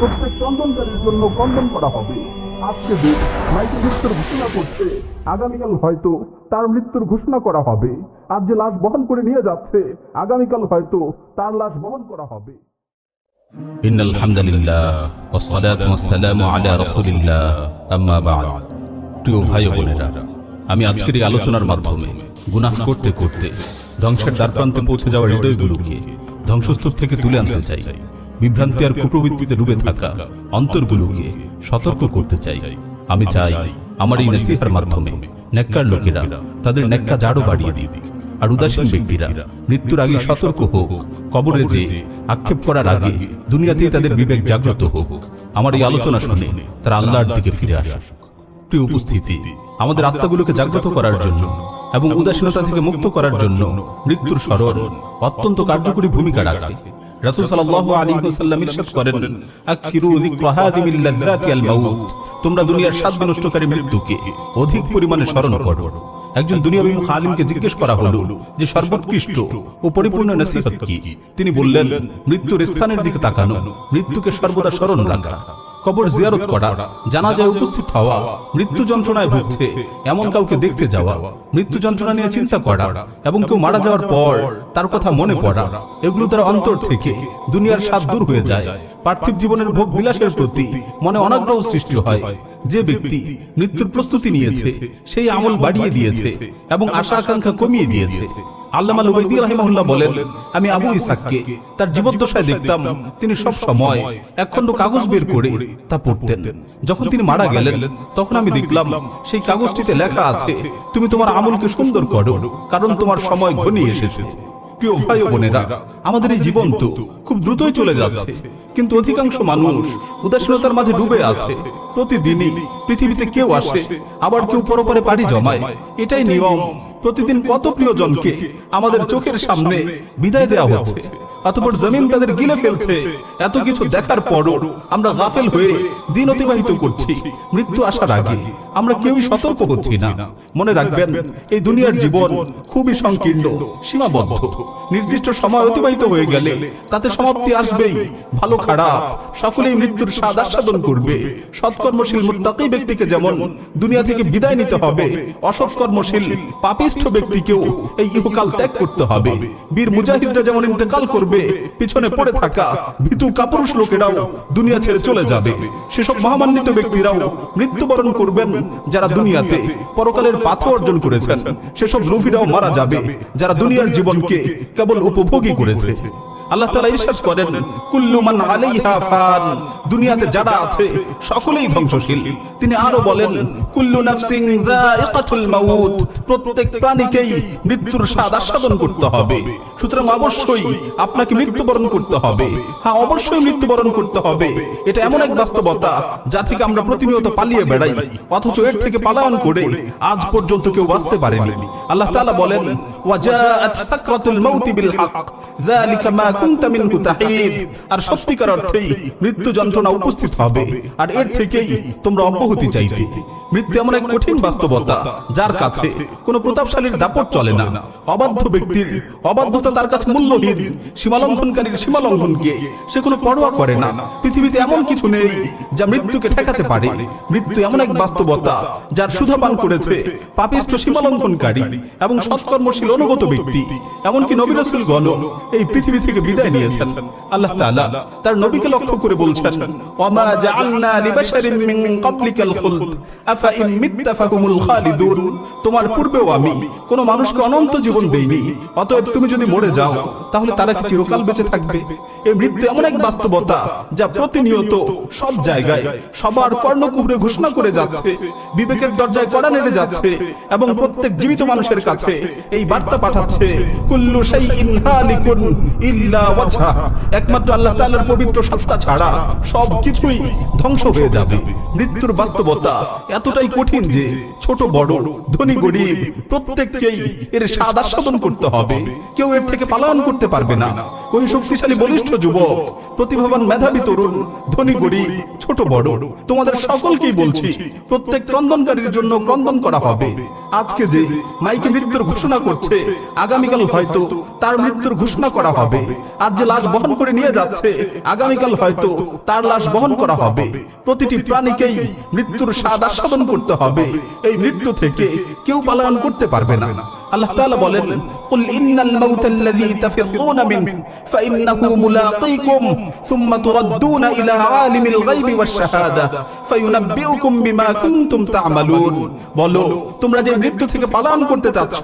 প্রত্যেক ক্রন্দনকারীর জন্য ক্রন্দন করা হবে। আজকে দিন মাইকে মৃত্যুর ঘোষণা করছে, আগামীকাল হয়তো তার মৃত্যুর ঘোষণা করা হবে। আজ যে লাশ বহন করে নিয়ে যাচ্ছে, আগামীকাল হয়তো তার লাশ বহন করা হবে। ইন্নাল হামদুলিল্লাহ ওয়াসসালাতু ওয়াসসালামু আলা রাসূলিল্লাহ আম্মা বা'দ। প্রিয় ভাই ও বোনেরা, আমি আজকের এই আলোচনার মাধ্যমে গুনাহ করতে করতে ধ্বংসের দ্বারপ্রান্তে পৌঁছে যাওয়া হৃদয়গুলোকে ধ্বংসস্তূপ থেকে তুলে আনতে চাই। বিভ্রান্তি আর কুপ্রবৃত্তিতে ডুবে থাকা অন্তরগুলোকে সতর্ক করতে চাই। আমি চাই আমার এই নসিহতের মাধ্যমে নেককার লোকেরা তাদের নেককা জাড়ও বাড়িয়ে দিক, আর উদাসীন ব্যক্তিরা মৃত্যুর আগে সতর্ক হোক। কবরে যে আক্ষেপ করার আগে দুনিয়াতেই তাদের বিবেক জাগ্রত হোক। আমার এই আলোচনা শুনে তারা আল্লাহর দিকে ফিরে আসুক। প্রিয় উপস্থিতি, আমাদের আত্মাগুলোকে জাগ্রত করার জন্য এবং উদাসীনতা থেকে মুক্ত করার জন্য মৃত্যুর স্মরণ অত্যন্ত কার্যকরী ভূমিকা রাখে। রাসূল সাল্লাল্লাহু আলাইহি ওয়াসাল্লাম ইরশাদ করেন, আকসিরু যিকরা হাদিমিল লাযযাতিল মাউত, তোমরা দুনিয়ার স্বাদ বিনষ্টকারী মৃত্যুকে অধিক পরিমাণে স্মরণ করো। একজন দুনিয়াবিমুখ আলিমকে জিজ্ঞেস করা হলো যে সর্বোৎকৃষ্ট ও পরিপূর্ণ নসিহত কি? তিনি বললেন, মৃত্যুর স্থানের দিকে তাকানো, মৃত্যুকে সর্বদা স্মরণ রাখা, কবর জিয়ারত করা, জানাজায় উপস্থিত হওয়া, মৃত্যু যন্ত্রণায় ভুগছে এমন কাউকে দেখতে যাওয়া, মৃত্যু যন্ত্রণা নিয়ে চিন্তা করা এবং কেউ মারা যাওয়ার পর তার কথা মনে পড়া, এগুলো দ্বারা অন্তর থেকে দুনিয়ার স্বাদ দূর হয়ে যায়। পার্থিব জীবনের ভোগ বিলাসের প্রতি মনে অনাগ্রহ সৃষ্টি হয়। যে ব্যক্তি মৃত্যুর প্রস্তুতি নিয়েছে সেই আমল বাড়িয়ে দিয়েছে এবং আশা আকাঙ্ক্ষা কমিয়ে দিয়েছে। আল্লামা লুবাইদি রাহিমাহুল্লাহ বলেন, আমি আবু ইসহাককে তার জীবদ্দশায় দেখতাম তিনি সব সময় একখণ্ড কাগজ বের করে তা পড়তেন। যখন তিনি মারা গেলেন তখন আমি দেখলাম সেই কাগজটিতে লেখা আছে, তুমি তোমার আমলকে সুন্দর করো, কারণ তোমার সময় ঘনিয়ে এসেছে। প্রিয় ভাই ও বোনেরা, আমাদের এই জীবন তো খুব দ্রুতই চলে যাচ্ছে, কিন্তু অধিকাংশ মানুষ উদাসীনতার মাঝে ডুবে আছে। প্রতিদিনই পৃথিবীতে কেউ আসে, আবার কেউ পরপরে পাড়ি জমায়, এটাই নিয়ম। প্রতিদিন কত প্রিয়জনকে আমাদের চোখের সামনে বিদায় দেওয়া হচ্ছে, অতঃপর জমিন তাদের গিলে ফেলছে। এত কিছু দেখার পরও আমরা গাফেল হয়ে দিন অতিবাহিত করছি। মৃত্যু আসার আগে আমরা কেউই সতর্ক হচ্ছি না। মনে রাখবেন, এই দুনিয়ার জীবন খুবই সংকীর্ণ, সীমাবদ্ধ। নির্দিষ্ট সময় অতিবাহিত হয়ে গেলে তাতে সমাপ্তি আসবেই। ভালো খারাপ সকলেই মৃত্যুর স্বাদ আস্বাদন করবে। সৎকর্মশীল মুত্তাকী ব্যক্তিকে যেমন দুনিয়া থেকে বিদায় নিতে হবে, অসৎকর্মশীল পাপিষ্ঠ ব্যক্তিকেও এই ইহকাল ত্যাগ করতে হবে। বীর মুজাহিদরা যেমন ইন্তেকাল করবে, পিছনে পড়ে থাকা ভীতু কাপুরুষ লোকেরাও দুনিয়া ছেড়ে চলে যাবে। সেসব মহামান্বিত ব্যক্তিরাও মৃত্যুবরণ করবেন যারা দুনিয়াতে পরকালের পাথর অর্জন করেছেন। সেসব লোভীরাও মারা যাবে যারা দুনিয়ার জীবনকে কেবল উপভোগই করেছে। আল্লাহ তাআলা ইরশাদ করেন, কুল্লু মান আলাইহা ফান, দুনিয়াতে যারা আছে সকলেই ধ্বংসশীল। তিনি আরো বলেন, কুল্লু নাফসিন যায়িকাতুল মাউত, প্রত্যেক প্রাণীকেই মৃত্যুর স্বাদ আস্বাদন করতে হবে। সুতরাং অবশ্যই আপনাকে মৃত্যুবরণ করতে হবে। হ্যাঁ, অবশ্যই মৃত্যুবরণ করতে হবে। এটা এমন এক বাস্তবতা যা থেকে আমরা প্রতিনিয়ত পালিয়ে বেড়াই, অথচ এর থেকে পলায়ন করে আজ পর্যন্ত কেউ বাঁচতে পারেনি। আল্লাহ তাআলা বলেন, ওয়াজাআত সাকরাতুল মাউতি বিল হক, যালিকা মা কুনতা মিনহু তাহিদ, আর সত্যিকার অর্থেই মৃত্যু যন্ত্রণা উপস্থিত হবে, আর এর থেকেই তোমরা অব্যাহতি চাইতে। মৃত্যু এমন এক কঠিন বাস্তবতা যার কাছে কোনো প্রতাপশালীর দাপট চলে না। অবাধ্য ব্যক্তির অবাধ্যতা তার কাছে মূল্যহীন। সীমালঙ্ঘনকারীর সীমালঙ্ঘনকে সে কোনো পরোয়া করে না। পৃথিবীতে এমন কিছু নেই যা মৃত্যুকে ঠেকাতে পারে। মৃত্যু এমন এক বাস্তবতা যার সুধা পান করেছে পাপিষ্ঠ সীমালঙ্ঘনকারী এবং সৎকর্মশীল অনুগত ব্যক্তি। এমনকি নবী রাসূলগণ এই পৃথিবী থেকে বিদায় নিয়েছেন। আল্লাহ তাআলা তার নবীকে লক্ষ্য করে বলছেন, ওয়ামা জাআলনা লিবাশারিন মিন ক্বাবলিকাল খুলদ আফা ইন মিত্তা ফাহুমুল খালিদুন, তোমার পূর্বেও আমি কোন মানুষকে অনন্ত জীবন দেইনি, অতএব তুমি যদি মরে যাও তাহলে তারা কি চিরকাল বেঁচে থাকবে? এই মৃত্যু এমন এক বাস্তবতা যা প্রতিনিয়ত সব জায়গায় সবার কর্ণকুহরে ঘোষণা করে যাচ্ছে, বিবেকের দরজায় কড়া নেড়ে যাচ্ছে এবং প্রত্যেক জীবিত মানুষের কাছে এই বার্তা পাঠাচ্ছে, কুল্লু শাইইন হালিকুন ইল্লা ওয়াজহা, একমাত্র আল্লাহ তাআলার পবিত্র সত্তা ছাড়া সব কিছুই ধ্বংস হয়ে যাবে। মৃত্যুর বাস্তবতা এতটাই কঠিন যে ছোট বড়, ধনী গরিব প্রত্যেককেই এর স্বাদ আস্বাদন করতে হবে। কেউ এর থেকে পালায়ন করতে পারবে না। ওই শক্তিশালী বলিষ্ঠ যুবক, প্রতিভাবান মেধাবী তরুণ, ধনী গরিব, ছোট ছোট বড় তোমাদের সকলকেই বলছি, প্রত্যেক ক্রন্দনকারীর জন্য ক্রন্দন করা হবে। আজকে যে মাইকে মৃত্যুর ঘোষণা করছে, আগামীকাল হয়তো তার মৃত্যুর ঘোষণা করা হবে। আজ যে লাশ বহন করে নিয়ে যাচ্ছে, আগামীকাল হয়তো তার লাশ বহন করা হবে। প্রতিটি প্রাণীকেই মৃত্যুর স্বাদ আস্বাদন করতে হবে। এই মৃত্যু থেকে কেউ পলায়ন করতে পারবে না। আল্লাহ তাআলা বলেন, কুল ইন্নাল মাউতাল্লাযী তাফিররুনা মিনহু ফাইন্নাহু মুলাকীকুম সুম্মা তুরাদ্দুনা ইলা আলিমিল গায়বি ওয়াশ শাহাদা ফায়ুনাব্বিউকুম বিমা কুনতুম তা'মালুন। বলো, তোমরা যে মৃত্যু থেকে পলায়ন করতে চাচ্ছ,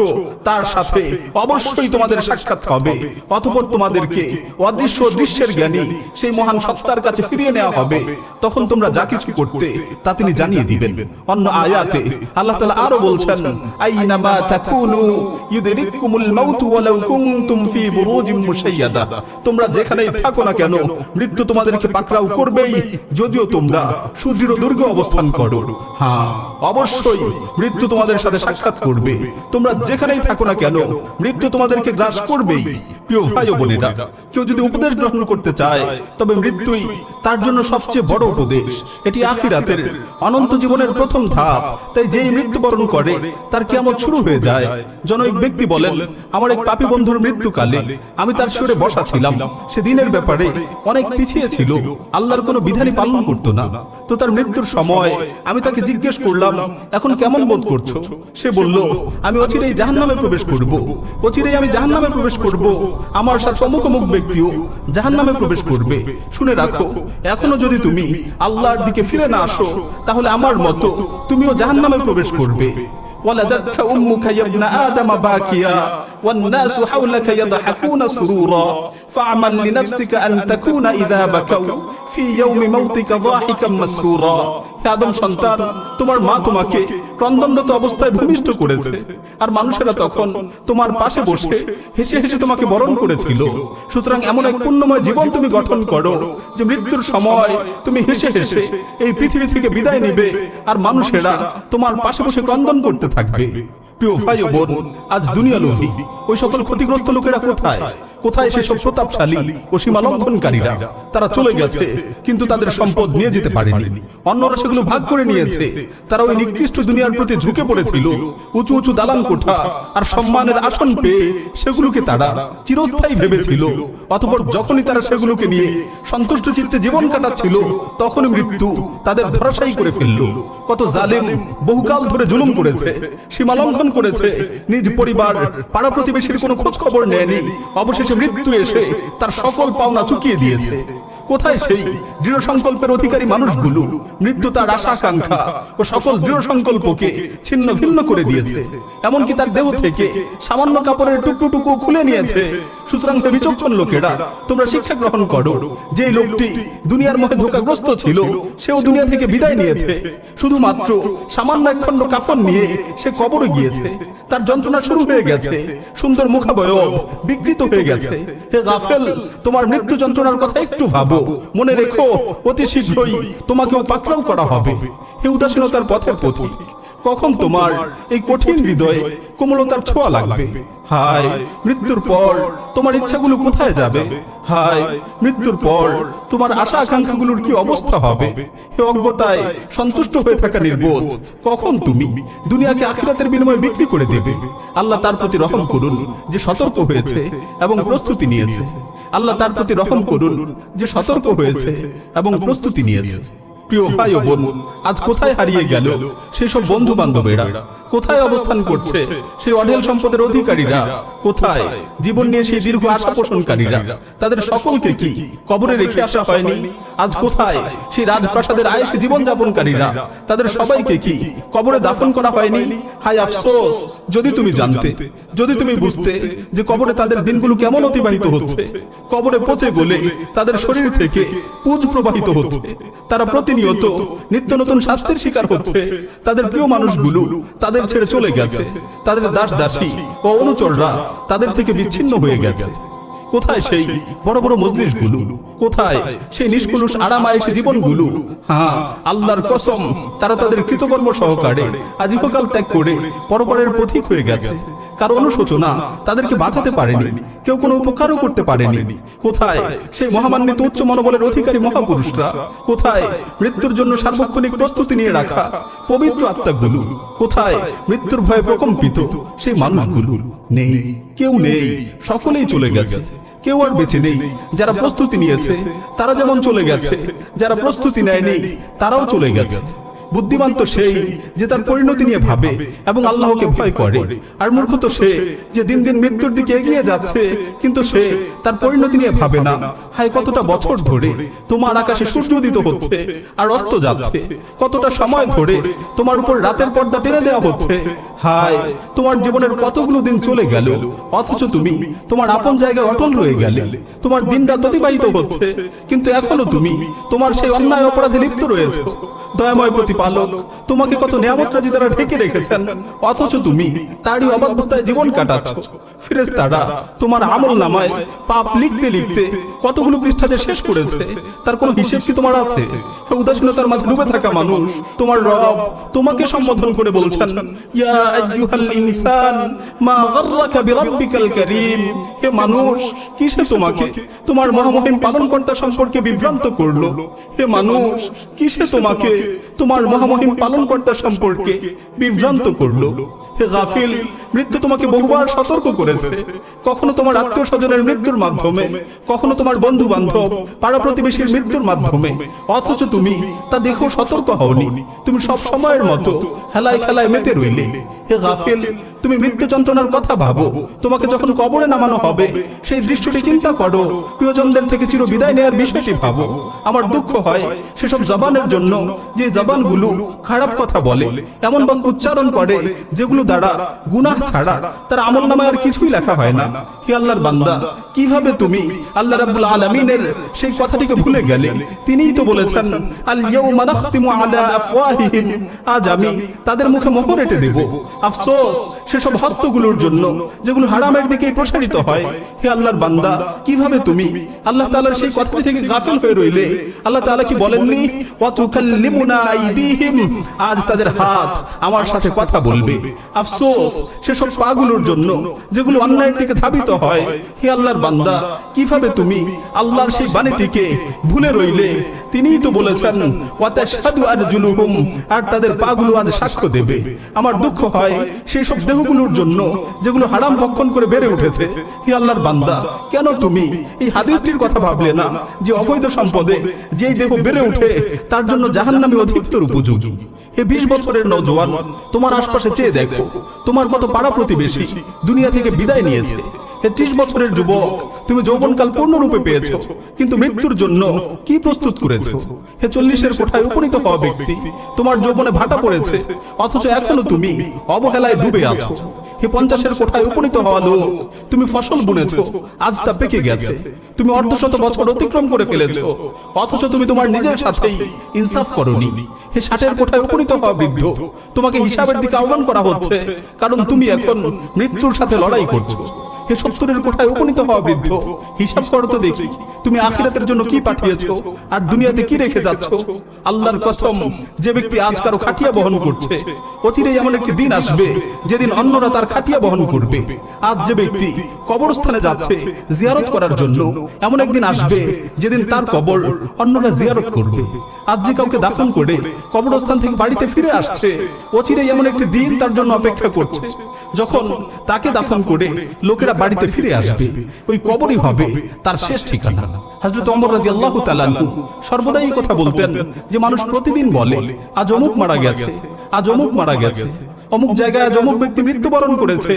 তার সাথে অবশ্যই তোমাদের সাক্ষাৎ হবে। অতঃপর তোমাদেরকে অদৃশ্য দৃশ্যের জ্ঞানী সেই মহান সত্তার কাছে ফিরিয়ে নেওয়া হবে। তখন তোমরা যা কিছু করতে তা তিনি জানিয়ে দিবেন। অন্য আয়াতে আল্লাহ তাআলা আরো বলছেন, আইনামা তাকুনু ইউদরিকুমুল মাউতু ওয়ালাউ কুনতুম ফি বুরুজিম মুশাইয়াদা। তোমরা যেখানেই থাকো না কেন, মৃত্যু তোমাদেরকে পাকড়াও করবেই, যদিও তোমরা সুদৃঢ় দুর্গে অবস্থান করো। হ্যাঁ, অবশ্যই মৃত্যু তোমাদের সাথে সাক্ষাৎ করবে। তোমরা যেখানেই থাকো না কেন, মৃত্যু তোমাদেরকে গ্রাস করবেই। প্রিয় ভাই ও বোনেরা, কেউ যদি উপদেশ গ্রহণ করতে চায়, তবে মৃত্যুই তার জন্য সবচেয়ে বড় উপদেশ। এটি আখিরাতের অনন্ত জীবনের প্রথম ধাপ। তাই যেই মৃত্যুবরণ করে, তার কিয়ামত শুরু হয়ে যায়। জনৈক ব্যক্তি বলেন, আমার এক পাপী বন্ধুর মৃত্যুকালে আমি তার শিরে বসা ছিলাম। সে দিনের ব্যাপারে অনেক পিছিয়ে ছিল, আল্লাহর কোনো বিধানই পালন করতো না। তো তার মৃত্যুর সময় আমি তাকে জিজ্ঞেস করলাম, এখন কেমন বোধ করছো? সে বলল, আমি অচিরেই জাহান্নামে প্রবেশ করব, অচিরেই আমি জাহান্নামে প্রবেশ করব। আমার সাথে অমুক অমুক ব্যক্তিও জাহান্নামে প্রবেশ করবে। শুনে রাখো, এখনো যদি তুমি আল্লাহর দিকে ফিরে না আসো, তাহলে আমার মতো তুমিও জাহান্নামে প্রবেশ করবে। ولدتك أمك يا ابن آدم باكيا والناس حولك يضحكون سرورا فاعمل لنفسك أن تكون إذا بكوا في يوم موتك ضاحكا مسرورا। আদম সন্তান, তোমার মা তোমাকে ক্রন্দনরত অবস্থায় ভূমিষ্ঠ করেছে, আর মানুষেরা তখন তোমার পাশে বসে হেসে হেসে তোমাকে বরণ করেছিল। সুতরাং এমন এক পুণ্যময় জীবন তুমি গঠন করো যে মৃত্যুর সময় তুমি হেসে হেসে এই পৃথিবী থেকে বিদায় নিবে, আর মানুষেরা তোমার পাশে বসে ক্রন্দন করতে থাকবে। প্রিয় ভাই ও বোন, আজ দুনিয়া লোভী ওই সকল ক্ষতিগ্রস্ত লোকেরা কোথায়? কোথায় সেসব প্রতাপশালী ও সীমা লঙ্ঘনকারীরা? তারা চলে গেছে, কিন্তু তাদের সম্পদ নিয়ে যেতে পারেনি। অন্যরা সেগুলো ভাগ করে নিয়েছে। তারা ওই নিকৃষ্ট দুনিয়ার প্রতি ঝুঁকে পড়েছিল। উঁচু উঁচু দালান কোঠা আর সম্মানের আসন পেয়ে সেগুলোকে তারা চিরস্থায়ী ভেবেছিল। অতঃপর যখনই তারা সেগুলোকে নিয়ে সন্তুষ্ট চিত্তে জীবন কাটাচ্ছিল, তখনই মৃত্যু তাদের ধরাশায়ী করে ফেলল। কত জালেম বহুকাল ধরে জুলুম করেছে, সীমা লঙ্ঘন করেছে, নিজ পরিবার পাড়া প্রতিবেশীর কোনো খোঁজ খবর নেয়নি। অবশেষে মৃত্যু এসে তার সকল পাওনা চুকিয়ে দিয়েছে। কোথায় সেই দৃঢ় সংকল্পের অধিকারী মানুষগুলো? মৃত্যু তার আশা আকাঙ্ক্ষা ও সকল দৃঢ় সংকল্পকে ছিন্ন ভিন্ন করে দিয়েছে। এমনকি তার দেহ থেকে সামান্য কাপড়ের টুকরো খুলে নিয়েছে। সুতরাং হে বিচক্ষণ লোকেরা, তোমরা শিক্ষা গ্রহণ করো। যে লোকটি দুনিয়ার মধ্যে ধোঁকাগ্রস্ত ছিল, সেও দুনিয়া থেকে বিদায় নিয়েছে। শুধুমাত্র সামান্য এক খণ্ড কাফন নিয়ে সে কবরে গিয়েছে। তার যন্ত্রণা শুরু হয়ে গেছে, সুন্দর মুখাবয়ব বিকৃত হয়ে গেছে। হে গাফেল, তোমার মৃত্যু যন্ত্রণার কথা একটু ভাবো। মনে রেখো, অতি শীঘ্রই তোমাকেও পাকড়াও করা হবে। হে উদাসীনতার পথের পথিক, কখন তোমার এই কঠিন হৃদয়ে কোমলতার ছোঁয়া লাগবে? হায়, মৃত্যুর পর তোমার ইচ্ছাগুলো কোথায় যাবে? হায়, মৃত্যুর পর তোমার আশা আকাঙ্ক্ষাগুলোর কি অবস্থা হবে? হে অজ্ঞতায় সন্তুষ্ট হয়ে থাকা নির্বোধ, কখন তুমি দুনিয়াকে আখিরাতের বিনিময়ে বিক্রি করে দেবে? আল্লাহ তার প্রতি রহম করুন যে সতর্ক হয়েছে এবং প্রস্তুতি নিয়েছে। আল্লাহ তার প্রতি রহম করুন যে সতর্ক হয়েছে এবং প্রস্তুতি নিয়েছে। প্রিয় ভাই ও বোন, আজ কোথায় হারিয়ে গেল সেসব বন্ধু বান্ধবেরা? কোথায় অবস্থান করছে সেই অঢেল সম্পদের অধিকারীরা? কোথায় জীবন নিয়ে সেই দীর্ঘ আশা পোষণকারীরা? তাদের সকলকে কি কবরে রেখে আসা হয়নি? আজ কোথায় সেই রাজপ্রাসাদের আয়েশে জীবনযাপনকারীরা? তাদের সবাইকে কি কবরে দাফন করা হয়নি? হায় আফসোস, যদি তুমি জানতে, যদি তুমি বুঝতে যে কবরে তাদের দিনগুলো কেমন অতিবাহিত হচ্ছে। কবরে পচে গলে তাদের শরীর থেকে পুজ প্রবাহিত হচ্ছে। তারা প্রতিনিয়ত নিত্য নতুন শাস্তির শিকার হচ্ছে। তাদের প্রিয় মানুষগুলো তাদের ছেড়ে চলে গেছে। তাদের দাস দাসী ও অনুচররা তাদের থেকে বিচ্ছিন্ন হয়ে গেছে। কোথায় সেই বড় বড় মজলিসগুলো? কোথায় সেই নিষ্কলুষ আরামায়েশী জীবনগুলো? হ্যাঁ, আল্লাহর কসম, তারা তাদের কৃতকর্ম সহকারে আজ ইহকাল ত্যাগ করে পরপরের পথিক হয়ে গেছে। কারো অনুশোচনা তাদেরকে বাঁচাতে পারেনি, কেউ কোনো উপকারও করতে পারেনি। কোথায় সেই মহামান্বিত উচ্চ মনোবলের অধিকারী মহাপুরুষরা? কোথায় মৃত্যুর জন্য সার্বক্ষণিক প্রস্তুতি নিয়ে রাখা পবিত্র আত্মাগুলো? কোথায় মৃত্যুর ভয়ে প্রকম্পিত সেই মানুষগুলো? নেই, কেউ নেই, সকলেই চলে গেছে। কেউ আর বেঁচে নেই। যারা প্রস্তুতি নিয়েছে তারা যেমন চলে গেছে, যারা প্রস্তুতি নেয়নি তারাও চলে গেছে। বুদ্ধিমান তো সেই যে তার পরিণতি নিয়ে ভাবে এবং আল্লাহকে ভয় করে, আর মূর্খ তো সে যে দিন দিন মৃত্যুর দিকে এগিয়ে যাচ্ছে কিন্তু সে তার পরিণতি নিয়ে ভাবে না। হায়, কতটা বছর ধরে তোমার আকাশে সূর্য উদিত হচ্ছে আর অস্ত যাচ্ছে, কতটা সময় ধরে তোমার উপর রাতের পর্দা টেনে দেওয়া হচ্ছে। হায়, তোমার জীবনের কতগুলো দিন চলে গেল, অথচ তুমি তোমার আপন জায়গায় অটল রয়ে গেলে। তোমার দিনরাত অতিবাহিত হচ্ছে কিন্তু এখনো তুমি তোমার সেই অন্যায় অপরাধে লিপ্ত রয়েছে। দয়াময় প্রতিপালক তোমাকে কত নিয়ামত রাজি দ্বারা ঢেকে রেখেছেন, অথচ তুমি তারই অবাধ্যতায় জীবন কাটাচ্ছ। ফেরেশতারা তোমার আমল নামায় পাপ লিখতে লিখতে কতগুলো পৃষ্ঠা যে শেষ করেছে তার কোনো হিসেব কি তোমার আছে? উদাসীনতার মাঝে ডুবে থাকা মানুষ তোমার রব তোমাকে সম্বোধন করে বলছেন, ইয়া আইয়ুহাল ইনসান মা গাররাকা বিরাব্বিকাল কারীম। হে মানুষ, কিসে তোমাকে তোমার মহামহিম পালনকর্তা সম্পর্কে বিভ্রান্ত করলো? হে মানুষ, কিসে তোমাকে তোমার মহামহিম পালনকর্তা সম্পর্কে বিভ্রান্ত করলো? হে গাফিল, মৃত্যু তোমাকে বহুবার সতর্ক করেছে, কখনো তোমার আত্মীয় স্বজনের মৃত্যুর মাধ্যমে, কখনো তোমার বন্ধু বান্ধব পাড়া প্রতিবেশীর মৃত্যুর মাধ্যমে, অথচ তুমি তা দেখো সতর্ক হওনি। তুমি সব সময়ের মতো হেলায় খেলায় মেতে রইলে। হে গাফিল, তুমি মৃত্যু যন্ত্রণার কথা ভাবো, তোমাকে যখন কবরে নামানো হবে সেই দৃশ্যটি চিন্তা করো, প্রিয়জনদের থেকে চির বিদায় নেওয়ার বিষয়টি ভাবো। আমার দুঃখ হয় সেসব জবানের জন্য যে জবানগুলো খারাপ কথা বলে, এমন বাক্য উচ্চারণ করে যেগুলো দ্বারা গুনাহ ছাড়া তার আমলনামায় আর কিছুই লেখা হয় না। হে আল্লাহর বান্দা, কিভাবে তুমি আল্লাহ রাব্বুল আলামিনের সেই কথাটিকে ভুলে গেলে? তিনিই তো বলেছেন, আল ইয়াউমা নাখতিমু আলা আফওয়াহিহিম, আজ আমি তাদের মুখে মোহর এঁটে দেব। আফসোস সেসব হস্তগুলোর জন্য যেগুলো হারামের দিকে প্রসারিত হয়। হে আল্লাহর বান্দা, কিভাবে তুমি আল্লাহ তাআলার সেই কথাটি থেকে গাফিল হয়ে রইলে? আল্লাহ তাআলা কি বলেননি, ওয়া তুকাল্লিমুনা আইদিহিম, আজ তাদের হাত আমার সাথে কথা বলবে। আফসোস সেসব পাগুলোর জন্য যেগুলো অন্যায়ের দিকে ধাবিত হয়। হে আল্লাহর বান্দা, কিভাবে তুমি আল্লাহর সেই বাণীটিকে ভুলে রইলে? তিনিই তো বলেছেন, ওয়া তাশহাদু আরজুলুহুম, আর তাদের পাগুলো আজ সাক্ষ্য দেবে। আমার দুঃখ হয় সেই সব দেহগুলোর জন্য যেগুলো হারাম ভক্ষণ করে বেড়ে উঠেছে। হে আল্লাহর বান্দা, কেন তুমি এই হাদিসটির কথা ভাবলে না যে অবৈধ সম্পদে যেই দেহ বেড়ে ওঠে তার জন্য জাহান্নামী অধিকতর উপযোগী? হে 20 বছরের নওজোয়ান, তোমার আশপাশে চেয়ে দেখো, তোমার কত পাড়া প্রতিবেশী দুনিয়া থেকে বিদায় নিয়েছে। হে 30 বছরের যুবক, তুমি যৌবনকাল পূর্ণরূপে পেয়েছো কিন্তু মৃত্যুর জন্য কি প্রস্তুত করেছো? হে 40-এর কোঠায় উপনীত হওয়া ব্যক্তি, তোমার যৌবনে ভাটা পড়েছে অথচ এখনো তুমি অবহেলায় ডুবে আছো। হে 50-এর কোঠায় উপনীত হওয়া লোক, তুমি ফসল বুনেছো, আজ তা পেকে গেছে। তুমি অর্ধশত বছর অতিক্রম করে ফেলেছো অথচ তুমি তোমার নিজের সাথেই ইনসাফ করনি। হে 60-এর কোঠায় উপনীত হওয়া বৃদ্ধ, তোমাকে হিসাবের দিকে আহ্বান করা হচ্ছে কারণ তুমি এখন মৃত্যুর সাথে লড়াই করছো। হে 70-এর কোঠায় উপনীত হওয়া বৃদ্ধ, হিসাব করো তো দেখি তুমি আখিরাতের জন্য কি পাঠিয়েছো আর দুনিয়াতে কি রেখে যাচ্ছো। আল্লাহর কসম, যে ব্যক্তি আজ কারো খাটিয়া বহন করছে, অচিরেই এমন একটি দিন আসবে যেদিন অন্যরা তার খাটিয়া বহন করবে। আজ যে ব্যক্তি কবরস্থানে যাচ্ছে জিয়ারত করার জন্য, এমন একদিন আসবে যেদিন তার কবর অন্যরা জিয়ারত করবে। আজ যে কাউকে দাফন করে কবরস্থান থেকে বাড়িতে ফিরে আসছে, অচিরেই এমন একটি দিন তার জন্য অপেক্ষা করছে যখন তাকে দাফন করে লোকেরা বাড়িতে ফিরে আসবে। ওই কবরই হবে তার শেষ ঠিকানা। হযরত ওমর রাদিয়াল্লাহু তাআলা আনহু সর্বদাই এই কথা বলতেন যে মানুষ প্রতিদিন বলে, আজ অমুক মারা গেছে, আজ অমুক মারা গেছে, অমুক জায়গায় আজ অমুক ব্যক্তি মৃত্যুবরণ করেছে।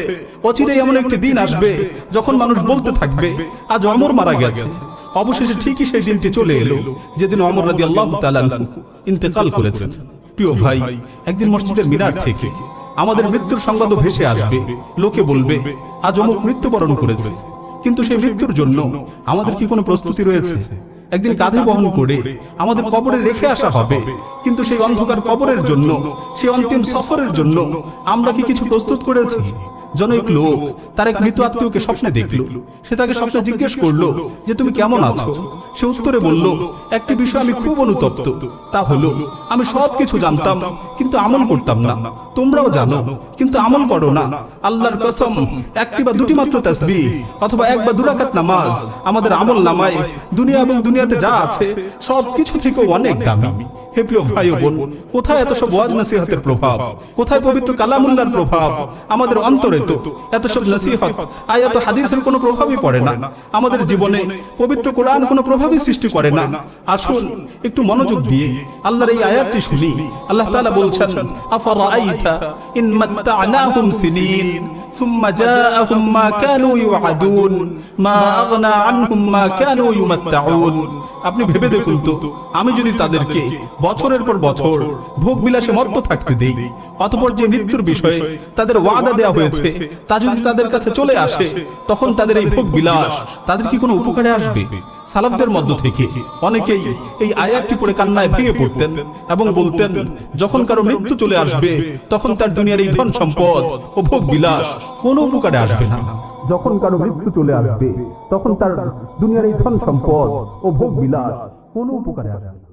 অচিরেই এমন একটি দিন আসবে যখন মানুষ বলতে থাকবে, আজ ওমর মারা গেছে। অবশেষে ঠিকই সেই দিনটি চলে এলো যেদিন ওমর রাদিয়াল্লাহু তাআলা আনহু ইন্তেকাল করেছেন। প্রিয় ভাই, একদিন মসজিদের মিনার থেকে আমাদের মৃত্যুর সংবাদ ভেসে আসবে। লোকে বলবে, আজ অমুক মৃত্যুবরণ করেছে, কিন্তু সেই মৃত্যুর জন্য আমাদের কি কোনো প্রস্তুতি রয়েছে? একদিন কাঁধে বহন করে আমাদের কবরে রেখে আসা হবে। কিন্তু সেই অন্ধকার কবরের জন্য, সেই অন্তিম সফরের জন্য আমরা কি কিছু প্রস্তুত করেছি? জনৈক লোক তার এক মৃত আত্মীয়কে স্বপ্নে দেখলো। সে তাকে স্বপ্নে জিজ্ঞেস করলো যে তুমি কেমন আছো? সে উত্তরে বলল, একটি বিষয় আমি খুব অনুতপ্ত, তা হলো আমি সবকিছু জানতাম কিন্তু আমল করতাম না। তোমরাও জানো কিন্তু আমল করো না। আল্লাহর কসম, একটি বা দুটি মাত্র তাসবিহ অথবা এক বা দুরাকাত নামাজ আমাদের আমল নামায় দুনিয়া এবং দুনিয়াতে যা আছে সবকিছু থেকে অনেক দামি। হে প্রিয় ভাই ও বোন, কোথায় এত সব ওয়াজ নসিহতের প্রভাব? কোথায় পবিত্র কালামুল্লাহর প্রভাব? আমাদের অন্তরে তো এত সব নসিহত, আয়াত, হাদিসের কোনো প্রভাবই পড়ে না। আমাদের জীবনে পবিত্র কোরআন কোনো প্রভাবই সৃষ্টি করে না। আসুন একটু মনোযোগ দিয়ে আল্লাহর এই আয়াতটি শুনি। আল্লাহ তাআলা বলছেন, আফারাআইতা ইন মাত্তা'নাহুম সিনিন সুম্মা জাআহুম মা কানু ইউআদুন মা আগনা আনহুম মা কানু ইউমাত্তাউন। আপনি ভেবে দেখুন তো, আমি যদি তাদেরকে বছরের পর বছর ভোগ বিলাসে মত্ত থাকতে দেই, অতঃপর যে মৃত্যুর বিষয়ে তাদের ওয়াদা দেওয়া হয়েছে তা যদি তাদের কাছে চলে আসে, তখন তাদের এই ভোগ বিলাস তাদের কি কোনো উপকারে আসবে? সালাফদের মধ্য থেকে অনেকেই এই আয়াতটি পড়ে কান্নায় ভেঙে পড়তেন এবং বলতেন, যখন কারো মৃত্যু চলে আসবে তখন তার দুনিয়ার এই ধন সম্পদ ও ভোগ বিলাস কোনো উপকারে আসবে না। যখন কারো মৃত্যু চলে আসবে তখন তার দুনিয়ার এই ধন সম্পদ ও ভোগ বিলাস কোনো উপকারে আসবে না।